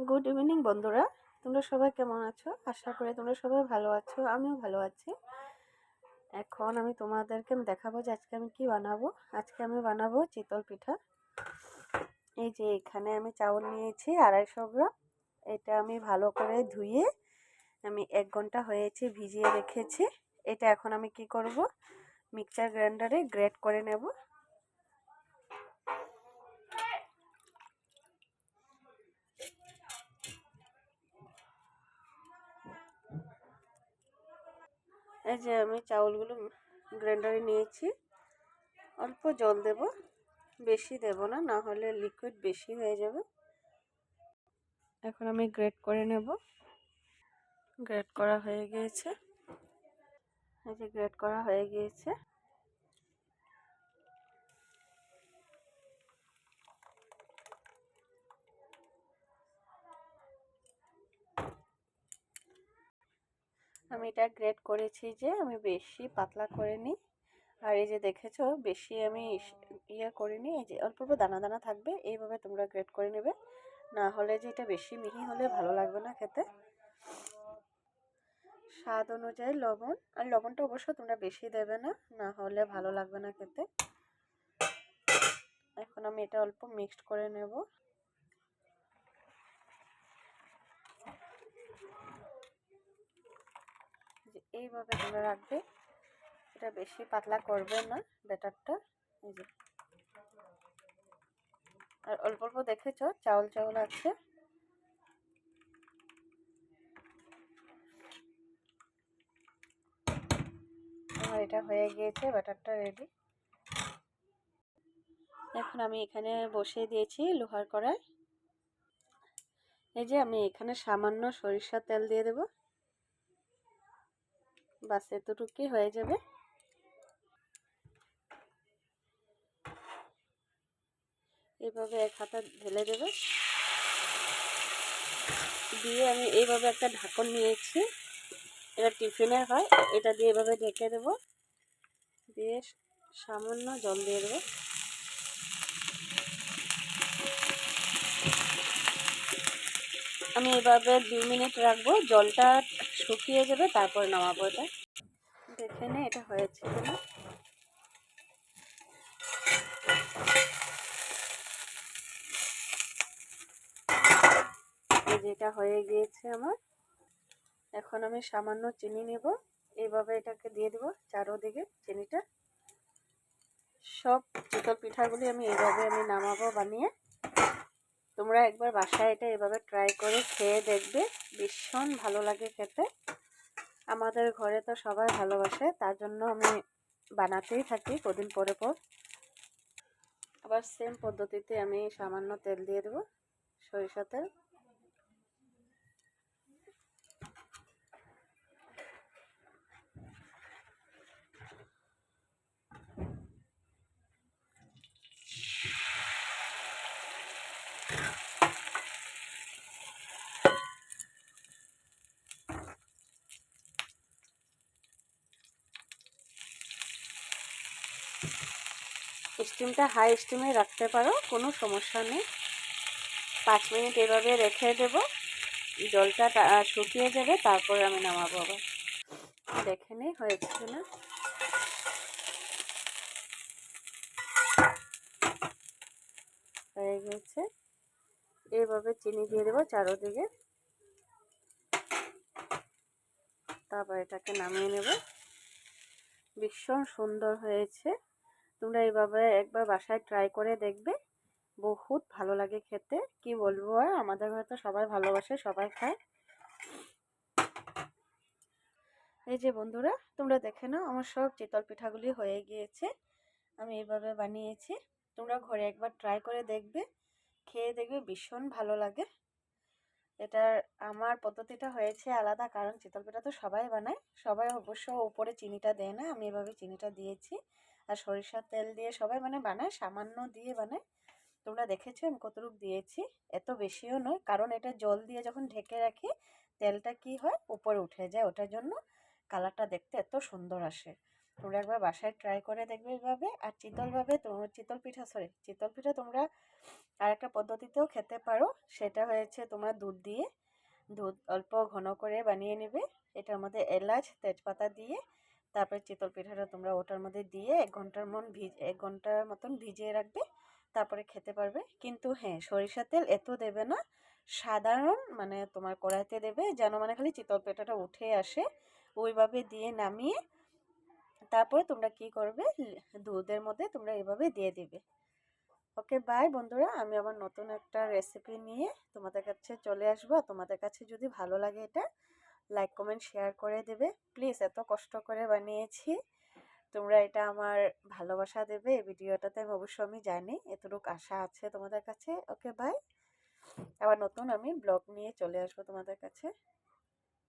Good evening বন্ধুরা, তোমরা সবাই কেমন আছো? আশা করি তোমরা সবাই ভালো আছো, আমিও ভালো আছি। এখন আমি তোমাদেরকে দেখাবো যে আজকে আমি কি বানাবো। আজকে আমি বানাবো চিতল পিঠা। এই যে এখানে আমি চাউল নিয়েছি 250 গ্রাম। এটা আমি ভালো করে ধুয়ে আমি 1 ঘন্টা হয়েছে ভিজিয়ে রেখেছি। এটা এখন আমি কি করব, মিক্সচার গ্রাইন্ডারে গ্রেট করে নেব। এই যে আমি চাউলগুলো গ্রাইন্ডারে নিয়েছি। অল্প জল দেব, বেশি দেব না, না হলে লিকুইড বেশি হয়ে যাবে। এখন আমি গ্রেট করে নেব। গ্রেট করা হয়ে গিয়েছে। এই যে গ্রেট করা হয়ে গিয়েছে। আমি এটা গ্রেট করেছি যে আমি বেশি পাতলা করিনি। আর এই যে দেখেছো বেশি আমি করিনি। এই যে অল্প অল্প দানা দানা থাকবে, এইভাবে তোমরা গ্রেট করে নেবে। না হলে যে এটা বেশি মিহি হলে ভালো লাগবে না খেতে। স্বাদ অনুযায়ী লবণ, আর লবণটা অবশ্য তোমরা বেশি দেবে না, না হলে ভালো লাগবে না খেতে। এখন আমি এটা অল্প মিক্সড করে নেব। এইভাবে তোমরা রাখবে, এটা বেশি পাতলা করবে না ব্যাটারটা। এই যে আর অল্প অল্প দেখেছো চাউল চাউল আছে। আমার এটা হয়ে গিয়েছে, ব্যাটারটা রেডি। এখন আমি এখানে বসিয়ে দিয়েছি লোহার কড়াই। এই যে আমি এখানে সামান্য সরিষার তেল দিয়ে দেব, বাস এতটুকুই হয়ে যাবে। এইভাবে এক হাতা ঢেলে দেবে, দিয়ে আমি এইভাবে একটা ঢাকন নিয়েছি, এটা টিফিনের হয়। এটা দিয়ে এভাবে ঢেকে দেব, দিয়ে সামান্য জল দিয়ে দেবো। আমি এভাবে 2 মিনিট রাখবো, জলটা শুকিয়ে যাবে, তারপর নামাবো। এটা দেখে নে এটা হয়েছে কিনা। যেটা হয়ে গিয়েছে আমার। এখন আমি সামান্য চিনি নেব, এইভাবে এটাকে দিয়ে দেবো চারোদিকে চিনিটা। সব চিতল পিঠাগুলি আমি এইভাবে নামাবো বানিয়ে। তোমরা একবার বাসায় এটা এভাবে ট্রাই করে খেয়ে দেখবে, ভীষণ ভালো লাগে খেতে। আমাদের ঘরে তো সবাই ভালোবাসে, তার জন্য আমি বানাতেই থাকি কদিন পরে পর। আবার সেম পদ্ধতিতে আমি সামান্য তেল দিয়ে দেবো, সরিষা তেল। স্টিমটা হাই স্টিমে রাখতে পারো, কোনো সমস্যা নেই। 5 মিনিট এভাবে রেখে দেব, জলটা শুকিয়ে যাবে, তারপরে আমি নামাবো। আবার দেখে নিই হয়েছে না। হয়ে গেছে। এইভাবে চিনি দিয়ে দেবো চারোদিকে, তারপর এটাকে নামিয়ে নেব। ভীষণ সুন্দর হয়েছে। তোমরা এইভাবে একবার বাসায় ট্রাই করে দেখবে, বহুত ভালো লাগে খেতে। কি বলবো, আর আমাদের ঘরে তো সবাই ভালোবাসে, সবাই খায়। এই যে বন্ধুরা, তোমরা দেখে নাও আমার সব চিতল পিঠাগুলি হয়ে গিয়েছে। আমি এইভাবে বানিয়েছি, তোমরা ঘরে একবার ট্রাই করে দেখবে, খেয়ে দেখবে ভীষণ ভালো লাগে। এটার আমার পদ্ধতিটা হয়েছে আলাদা, কারণ চিতল পিঠা তো সবাই বানায়, সবাই অবশ্য উপরে চিনিটা দেয় না, আমি এভাবে চিনিটা দিয়েছি। আর সরিষার তেল দিয়ে সবাই বানায়, সামান্য দিয়ে বানায়। তোমরা দেখেছো আমি কতটুকু দিয়েছি, এত বেশিও নয়, কারণ এটা জল দিয়ে যখন ঢেকে রাখি তেলটা কি হয় উপরে উঠে যায়, ওটার জন্য কালারটা দেখতে এত সুন্দর আসে। তোমরা একবার বাসায় ট্রাই করে দেখবে এইভাবে। আর চিতল পিঠা তোমরা আরেকটা পদ্ধতিতেও খেতে পারো। সেটা হয়েছে তোমরা দুধ অল্প ঘন করে বানিয়ে নেবে, এটার মধ্যে এলাচ তেজপাতা দিয়ে তারপরে চিতল পিঠাটা তোমরা ওটার মধ্যে দিয়ে 1 ঘন্টার মতন ভিজিয়ে রাখবে, তারপরে খেতে পারবে। কিন্তু হ্যাঁ, সরিষার তেল এত দেবে না, সাধারণ মানে তোমার কড়াইতে দেবে যেন মানে খালি চিতল পিঠাটা উঠে আসে, ওইভাবে দিয়ে নামিয়ে তারপরে তোমরা কি করবে, দুধের মধ্যে তোমরা এভাবে দিয়ে দিবে। ওকে বাই বন্ধুরা, আমি আবার নতুন একটা রেসিপি নিয়ে তোমাদের কাছে চলে আসবো। তোমাদের কাছে যদি ভালো লাগে এটা লাইক কমেন্ট শেয়ার করে দেবে প্লিজ। এত কষ্ট করে বানিয়েছি, তোমরা এটা আমার ভালোবাসা দেবে এই ভিডিওটাতে, আমি জানি এতটুকু আশা আছে তোমাদের কাছে। ওকে বাই, আবার নতুন আমি ব্লগ নিয়ে চলে আসবো তোমাদের কাছে।